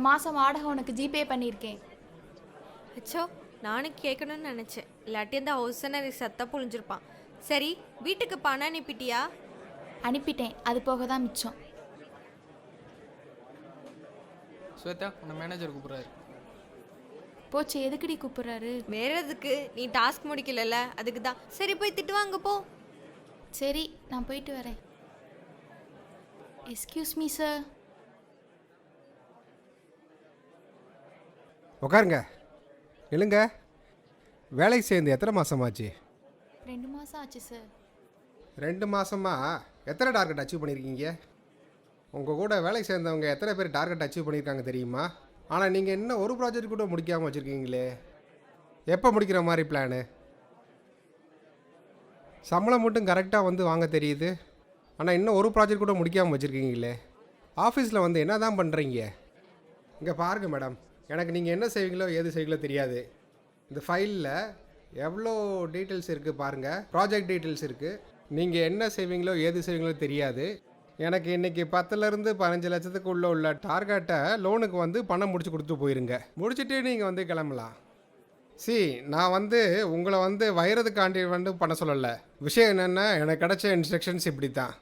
மாதம் வாடகை உனக்கு ஜிபே பண்ணியிருக்கேன். அச்சோ, நானும் கேட்கணும்னு நினச்சேன். இல்லாட்டி அந்த ஹவுஸ் ஓனர் சத்தம் புழிஞ்சிருப்பான். சரி, வீட்டுக்கு பணம் அனுப்பிட்டியா? அனுப்பிட்டேன், அது போக தான் மிச்சம். ஸ்வேதா, உன்னை மேனேஜர் கூப்பிட்றாரு. போச்சு, எதுக்குடி கூப்பிட்றாரு? வேற எதுக்கு? நீ டாஸ்க் முடிக்கலல்ல, அதுக்கு தான். சரி, போய் திட்டு வாங்க போ. சரி, நான் போயிட்டு வரேன். Excuse me sir. உட்காருங்க. இல்லைங்க, வேலைக்கு சேர்ந்து எத்தனை மாதமாச்சு? 2 மாதம் ஆச்சு சார். 2 மாதமா எத்தனை டார்கெட் அச்சீவ் பண்ணியிருக்கீங்க? உங்கள் கூட வேலைக்கு சேர்ந்தவங்க எத்தனை பேர் டார்கெட் அச்சீவ் பண்ணியிருக்காங்க தெரியுமா? ஆனால் நீங்கள் இன்னும் ஒரு ப்ராஜெக்ட் கூட முடிக்காமல் வச்சுருக்கீங்களே. எப்போ முடிக்கிற மாதிரி பிளானு? சம்பளம் மட்டும் கரெக்டாக வந்து வாங்க தெரியுது, ஆனால் இன்னும் ஒரு ப்ராஜெக்ட் கூட முடிக்காமல் வச்சுருக்கீங்களே. ஆஃபீஸில் வந்து என்ன தான் பண்ணுறீங்க? இங்கே பாருங்கள் மேடம், எனக்கு நீங்கள் என்ன செய்வீங்களோ ஏது செய்வீங்களோ தெரியாது. இந்த ஃபைலில் எவ்வளோ டீட்டெயில்ஸ் இருக்குது பாருங்கள், ப்ராஜெக்ட் டீட்டெயில்ஸ் இருக்குது. நீங்கள் என்ன செய்வீங்களோ ஏது செய்வீங்களோ தெரியாது. எனக்கு இன்றைக்கி 10லேருந்து 15 லட்சத்துக்கு உள்ள டார்கெட்டை லோனுக்கு வந்து பணம் முடிச்சு கொடுத்து போயிருங்க. முடிச்சுட்டு நீங்கள் வந்து கிளம்பலாம். நான் வந்து உங்களை வந்து வயிறதுக்காண்டி வந்து பண்ண சொல்லலை. விஷயம் என்னென்னா, எனக்கு கிடைச்ச இன்ஸ்ட்ரக்ஷன்ஸ் இப்படி தான்.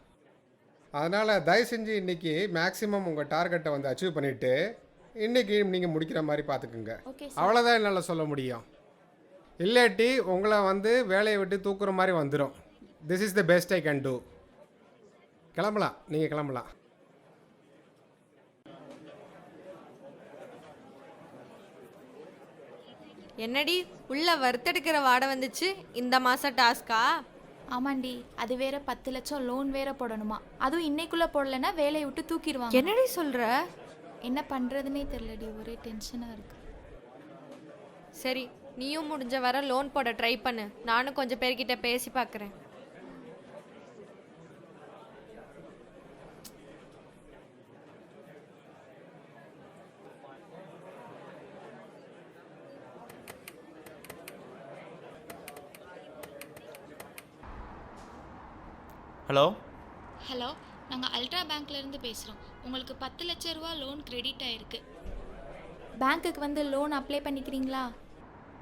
அதனால் தயவு செஞ்சு இன்றைக்கி மேக்ஸிமம் உங்கள் டார்கெட்டை வந்து அச்சீவ் பண்ணிவிட்டு இன்றைக்கி நீங்கள் முடிக்கிற மாதிரி பார்த்துக்குங்க. அவ்வளோதான் என்னால் சொல்ல முடியும். இல்லாட்டி உங்களை வந்து வேலையை விட்டு தூக்குற மாதிரி வந்துடும். This is the best I can do. கிளம்பலாம், நீங்கள் கிளம்பலாம். என்னடி உள்ள வறுத்தெடுக்கிற வாடை வந்துச்சு? இந்த மாதம் டாஸ்கா? ஆமாண்டி, அது வேற 10 லட்சம் லோன் வேற போடணுமா. அதுவும் இன்னைக்குள்ளே போடலைன்னா வேலையை விட்டு தூக்கிடுவாங்க. என்னடி சொல்கிற? என்ன பண்ணுறதுனே தெரியலடி, ஒரே டென்ஷனாக இருக்கு. சரி, நீயும் முடிஞ்ச வர லோன் போட ட்ரை பண்ணு. நானும் கொஞ்சம் பேர்கிட்ட பேசி பார்க்குறேன். ஹலோ ஹலோ, நாங்கள் அல்ட்ரா பேங்க்லேருந்து பேசுகிறோம். உங்களுக்கு 10 லட்ச ரூபா லோன் கிரெடிட் ஆகிருக்கு. பேங்க்குக்கு வந்து லோன் அப்ளை பண்ணிக்கிறீங்களா?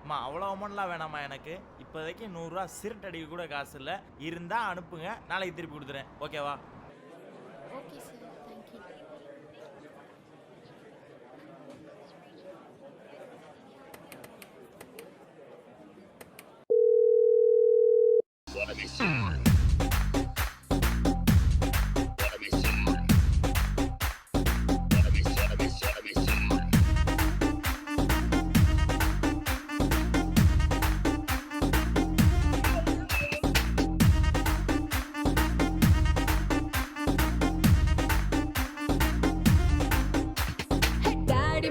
அம்மா, அவ்வளோ அமௌண்ட்லாம் வேணாம்மா. எனக்கு இப்போதைக்கு 100 ரூபா சிறுட்டடிக்கு கூட காசு இல்லை. இருந்தால் அனுப்புங்க, நாளைக்கு திருப்பி கொடுத்துறேன். ஓகேவா? Okay sir, thank you.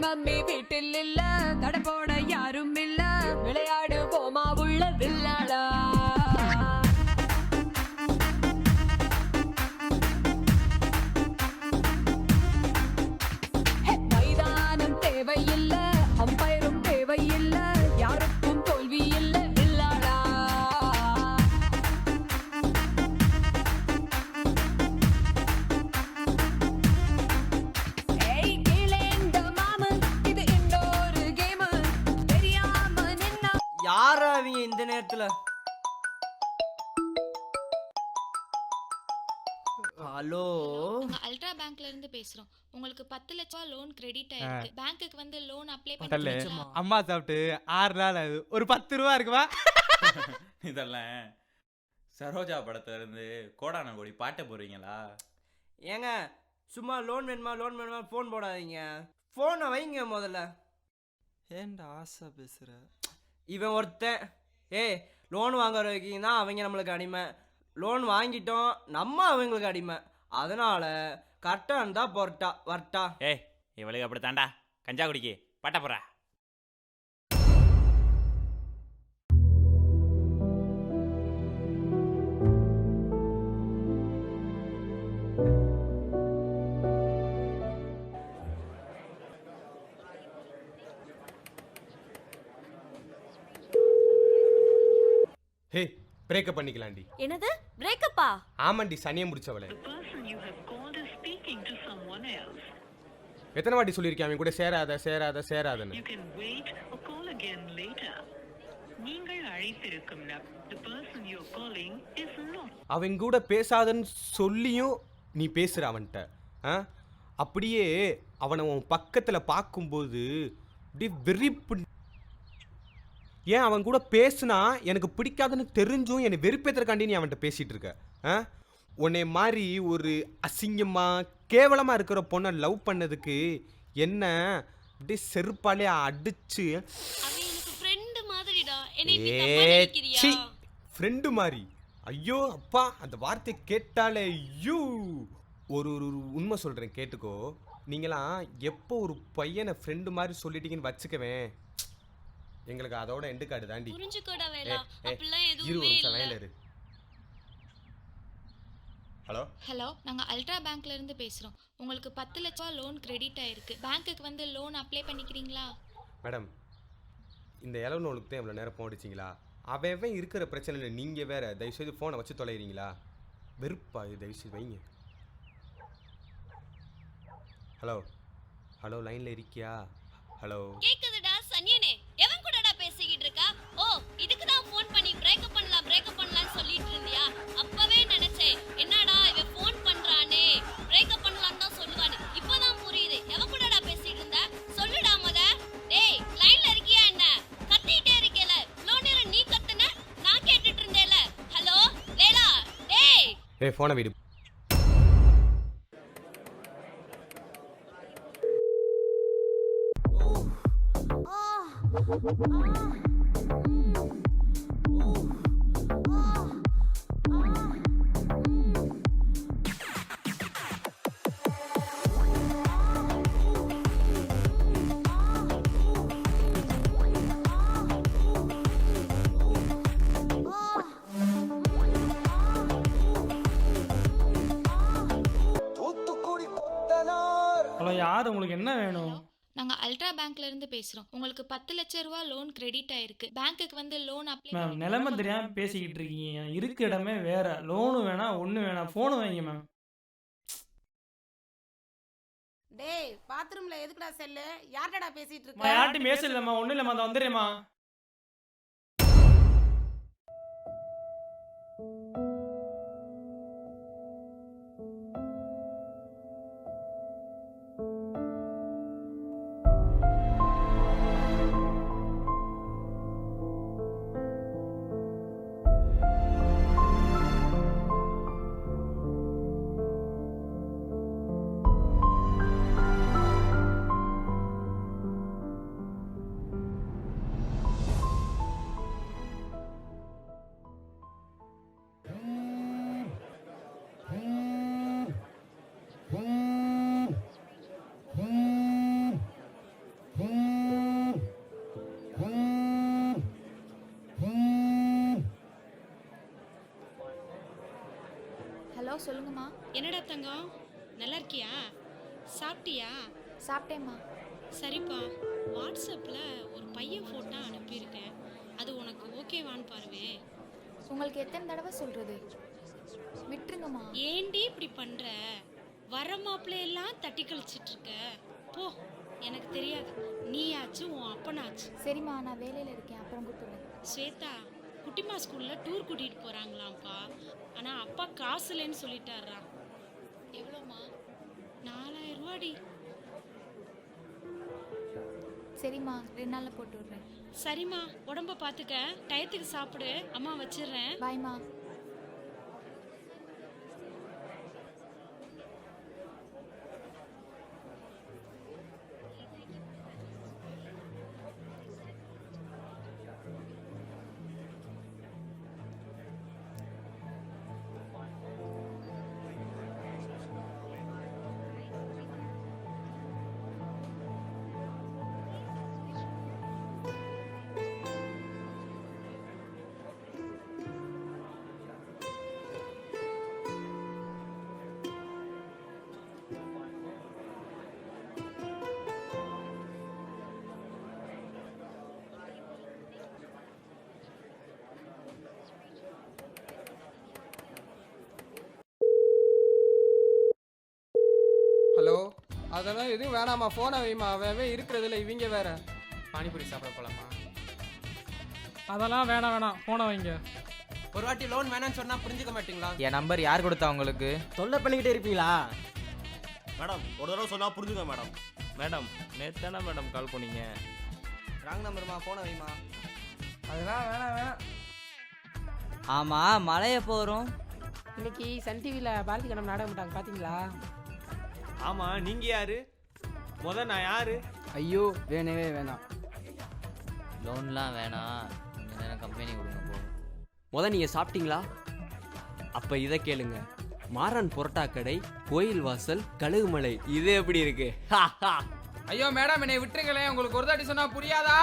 மம்மி வீட்டில் இல்ல, கடை போட யாரும் இல்ல, விளையாடு போமா உள்ள வில்லாடா. மைதானம் தேவையில்ல, அம்பயரும் தேவையில்ல, யாருக்கும் தோல்வி இல்ல வில்லாடா. யாரா அவங்க இந்த நேரத்துல? ஹலோ, நாங்கள் அல்ட்ரா பேங்க்லேருந்து பேசுகிறோம். உங்களுக்கு 10 லட்ச ரூபா லோன் கிரெடிட் ஆகிருக்கு. பேங்க்குக்கு வந்து லோன் அப்ளை பண்ணிக்கிறீங்களா? அம்மா சாப்பிட்டு 6 நாள் ஆகுது, ஒரு 10 ரூபா இருக்குவா? இதெல்லாம் சரோஜா படத்துல இருந்து கோடான கோடி பாட்ட போறீங்களா? ஏங்க சும்மா லோன் வேணுமா லோன் வேணுமா ஃபோன் போடாதீங்க. ஃபோனை வைங்க முதல்ல. ஏன்டா ஆசை பேசுற? இவன் ஒருத்தன் லோன் வாங்குற வரைக்கும் தான் அவங்க நம்மளுக்கு அடிமை. லோன் வாங்கிட்டோம் நம்ம அவங்களுக்கு அடிமை. அதனால கரெக்டாக இருந்தால் போறட்டா வரட்டா. இவளுக்கு அப்படி தாண்டா கஞ்சா குடிக்கி பாட்ட போற. ஹே, பிரேக்கப் பண்ணிக்கலாண்டி. என்னது பிரேக்கப்பா? ஆமாண்டி, சனியை முடிச்சவளே. எத்தனை வாட்டி சொல்லியிருக்கேன் அவன் கூட சேராத சேராத சேராதன்னு. You can wait or call again later. நீங்கள் அழைத்திருக்கும் the person you're calling is not. அவன் கூட பேசாதன்னு சொல்லியும் நீ பேசுகிற அவன்கிட்ட. அப்படியே அவனை உன் பக்கத்தில் பார்க்கும்போது அப்படியே வெறிப்பு. ஏன் அவன் கூட பேசுனா எனக்கு பிடிக்காதுன்னு தெரிஞ்சும் என்னை வெறுப்பேற்றுறக்காண்டி நீ அவன்கிட்ட பேசிகிட்டு இருக்க. உன்னை மாதிரி ஒரு அசிங்கமாக கேவலமாக இருக்கிற பொண்ணை லவ் பண்ணதுக்கு என்ன அப்படியே செருப்பாலே அடிச்சு. ஃப்ரெண்டு மாதிரி? ஐயோ அப்பா, அந்த வார்த்தை கேட்டாலே ஐயோ. ஒரு உண்மை சொல்கிறேன் கேட்டுக்கோ. நீங்களாம் எப்போ ஒரு பையனை ஃப்ரெண்டு மாதிரி சொல்லிட்டீங்கன்னு வச்சுக்கவேன், எங்களுக்கு அதோட எண்டு கார்டு தாண்டி. இரு ஒரு நிமிஷம் லைன்ல இரு. ஹலோ ஹலோ, நாங்கள் அல்ட்ரா பேங்க்ல இருந்து பேசுகிறோம். உங்களுக்கு 10 லட்ச ரூபா லோன் கிரெடிட் ஆயிருக்கு. பேங்க்குக்கு வந்து லோன் அப்ளை பண்ணிக்கிறீங்களா? மேடம், இந்த இளவு நூலுக்கு தான் இவ்வளோ நேரம் போடிச்சிங்களா? அவன் இருக்கிற பிரச்சனையில் நீங்கள் வேறு தயவுசெய்து ஃபோனை வச்சு தொலைகிறீங்களா? வெறுப்பா, இது தயவுசெய்து வைங்க. ஹலோ ஹலோ, லைனில் இருக்கியா? ஹலோ கேக்குதுடா சன்னியனே, எவன் கூடடா பேசிக்கிட்டு இருக்கா? ஓ, இதுக்கு தான் ஃபோன் பண்ணி பிரேக்கப் பண்ணலாம்னு சொல்லிட்டு இருந்தியா? அப்பவே நினைச்சேன், என்னடா இவன் ஃபோன் பண்றானே, பிரேக்கப் பண்ணலாம்னு தான் சொல்லுவானே. இப்போதான் புரியுது. எவன் கூடடா பேசிட்டு இருந்த? சொல்லுடா முத. டேய், லைன்ல இருக்கியா என்ன? கத்திட்டே இருக்கேல, இவ்ளோ நேரம் நீ கத்துன, நான் கேட்டுட்டு இருந்தேல. ஹலோ லேலா, டேய் ஃபோனை விடு. ஹலோ, யார்? உங்களுக்கு என்ன வேணும்? நாங்கள் அல்ட்ரா பேங்க்ல இருந்து பேசுகிறோம். உங்களுக்கு 10 லட்ச ரூபா லோன் கிரெடிட் ஆயிருக்கு. பேங்க்குக்கு வந்து லோன் அப்ளை. மேம், நிலைமை தெரியாமல் பேசிக்கிட்டு இருக்கீங்க. இருக்க இடமே வேற. லோனும் வேணாம், ஒன்றும் வேணாம். ஃபோனு வைங்க மேம். டேய், பாத்ரூம்ல எதுக்குடா செல்லு? யார்டா பேசிட்டு இருக்க? நான் யார்ட்டையும் பேசலம்மா, ஒன்றும் இல்லைம்மா, அதை வந்துடுறேம்மா. ஹலோ, சொல்லுங்கம்மா. என்னடா தங்கம், நல்லா இருக்கியா? சாப்பிட்டியா? சாப்பிட்டேம்மா. சரிப்பா, வாட்ஸ்அப்பில் ஒரு பையன் ஃபோட்டோ அனுப்பியிருக்கேன். அது உனக்கு ஓகேவான்னு பாருவே. உங்களுக்கு எத்தனை தடவை சொல்கிறது? விட்டுருங்கம்மா. ஏண்டி இப்படி பண்ணுற? வர மாப்பிள்ளையெல்லாம் தட்டி கழிச்சிட்டு இருக்க. போ, எனக்கு தெரியாது. நீயாச்சு உன் அப்பனாச்சு. சரிம்மா, நான் வேலையில் இருக்கேன், அப்புறம் கூப்பிடுறேன். ஸ்வேதா, குட்டிமா ஸ்கூலில் டூர் கூட்டிகிட்டு போகிறாங்களாம்ப்பா. ஆனால் அப்பா காசு இல்லைன்னு சொல்லிட்டாரா. எவ்வளோம்மா? 4000 ரூபாடி. சரிம்மா, 2 நாளில் போட்டு விட்றேன். சரிம்மா, உடம்ப பார்த்துக்க, டயத்துக்கு சாப்பிடு. அம்மா வச்சிடுறேன். பாய்மா. அதெல்லாம் எதுவும் வேணாமா, ஃபோனை வைமா. அவன் இருக்கிறதுல இவங்க வேற. பானிபூரி சாப்பிட போலாமா? அதெல்லாம் வேணாம், ஃபோனை வைங்க. ஒரு வாட்டி லோன் வேணாம்னு சொன்னா புரிஞ்சுக்க மாட்டீங்களா? என் நம்பர் யார் கொடுத்தா உங்களுக்கு? தொல்லை பண்ணிக்கிட்டே இருப்பீங்களா? மேடம் ஒரு தடவை சொன்னா புரிஞ்சுங்க மேடம். மேடம் நேற்று தானே மேடம் கால் பண்ணீங்க. ராங் நம்பர்மா, ஃபோனை வைமா. அதெல்லாம் வேணாம். ஆமாம், மழை எப்போ வரும்? இன்னைக்கு சன் டிவியில் பாரதி கண்ணம் நாடகம் போட்டாங்க பார்த்தீங்களா? ஆமா நீங்க யாரு? நான் யாரு? ஐயோ வேணவே வேணாம். லோன்லாம் வேணாம், கொஞ்ச நேரம் கம்பெனி கொடுங்க போ. நீங்கள் சாப்பிட்டீங்களா? அப்போ இதை கேளுங்க. மாறன் புரோட்டா கடை, கோயில் வாசல், கழுகுமலை. இது எப்படி இருக்கு? ஐயோ மேடம், என்னை விட்டுருங்களேன். உங்களுக்கு ஒரு தாட்டி சொன்னா புரியாதா?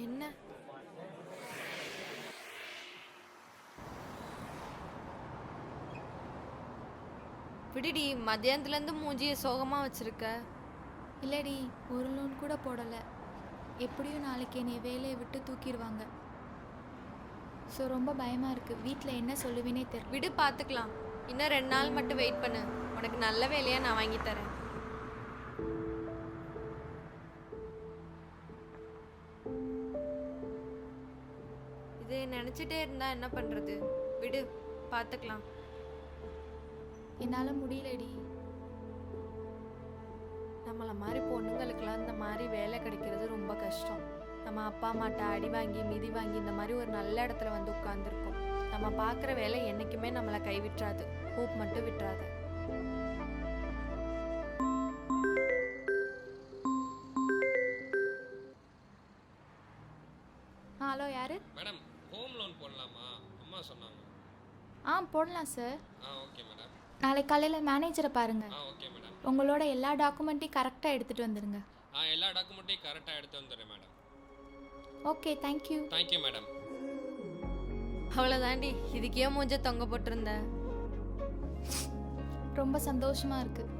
என்ன விடுடி, மத்தியானத்துலேருந்து மூஞ்சியை சோகமாக வச்சிருக்க. இல்லடி, ஒரு லோன் கூட போடலை. எப்படியும் நாளைக்கு என்னை வேலையை விட்டு தூக்கிடுவாங்க. ஸோ ரொம்ப பயமாக இருக்குது. வீட்டில் என்ன சொல்லுவேனே தெரியல. விடு, பார்த்துக்கலாம். இன்னும் 2 நாள் மட்டும் வெயிட் பண்ணு. உனக்கு நல்ல வேலையாக நான் வாங்கி தரேன். இது நினச்சிட்டே இருந்தா என்ன பண்ணுறது? விடு, பார்த்துக்கலாம். என்னால் முடியலடி. நம்மளை மாதிரி பொண்ணுங்களுக்கெல்லாம் இந்த மாதிரி வேலை கிடைக்கிறது ரொம்ப கஷ்டம். நம்ம அப்பா அம்மாட்ட அடி வாங்கி மிதி வாங்கி இந்த மாதிரி ஒரு நல்ல இடத்துல வந்து உட்காந்துருக்கோம். நம்ம பார்க்குற வேலை என்றைக்குமே நம்மளை கைவிட்டுறாது. ஹோப் மட்டும் விட்டுறாது. ஹலோ, யாரு? மேடம், ஹோம் லோன் போடலாமா? அம்மா சொன்னாங்க. போடலாம் சார். Okay madam. நாளைக்கு காலையில் மேனேஜரை பாருங்கள். Okay madam. உங்களோட எல்லா டாக்குமெண்ட்டையும் கரெக்டாக எடுத்துகிட்டு வந்துடுங்க. எல்லா டாக்குமெண்ட்டையும் கரெக்டாக எடுத்து வந்துடுறேன் madam. Okay, thank you. Thank you madam. அவ்வளோதாண்டி, இதுக்கே மூஞ்ச தொங்க போட்டிருந்த. ரொம்ப சந்தோஷமாக இருக்குது.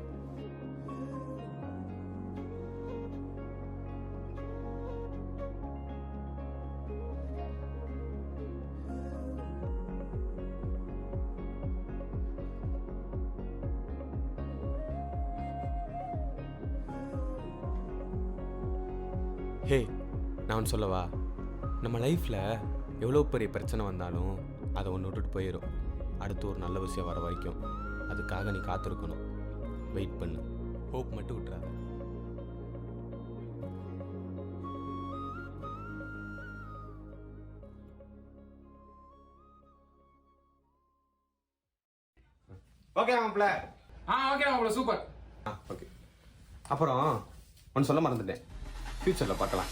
ஹே, நான் ஒன்று சொல்லவா? நம்ம லைஃப்பில் எவ்வளோ பெரிய பிரச்சனை வந்தாலும் அதை ஒன்று விட்டுட்டு போயிடும். அடுத்து ஒரு நல்ல விஷயம் வர வரைக்கும் அதுக்காக நீ காத்திருக்கணும். வெயிட் பண்ணு. ஹோப் மட்டும் விட்டுறாத. ஓகே மாப்பிள்ள. ஓகே மாப்பிள்ள, சூப்பர். ஓகே. அப்புறம் ஒன்று சொல்ல மறந்துட்டேன். ஃப்யூச்சரில் பார்க்கலாம்.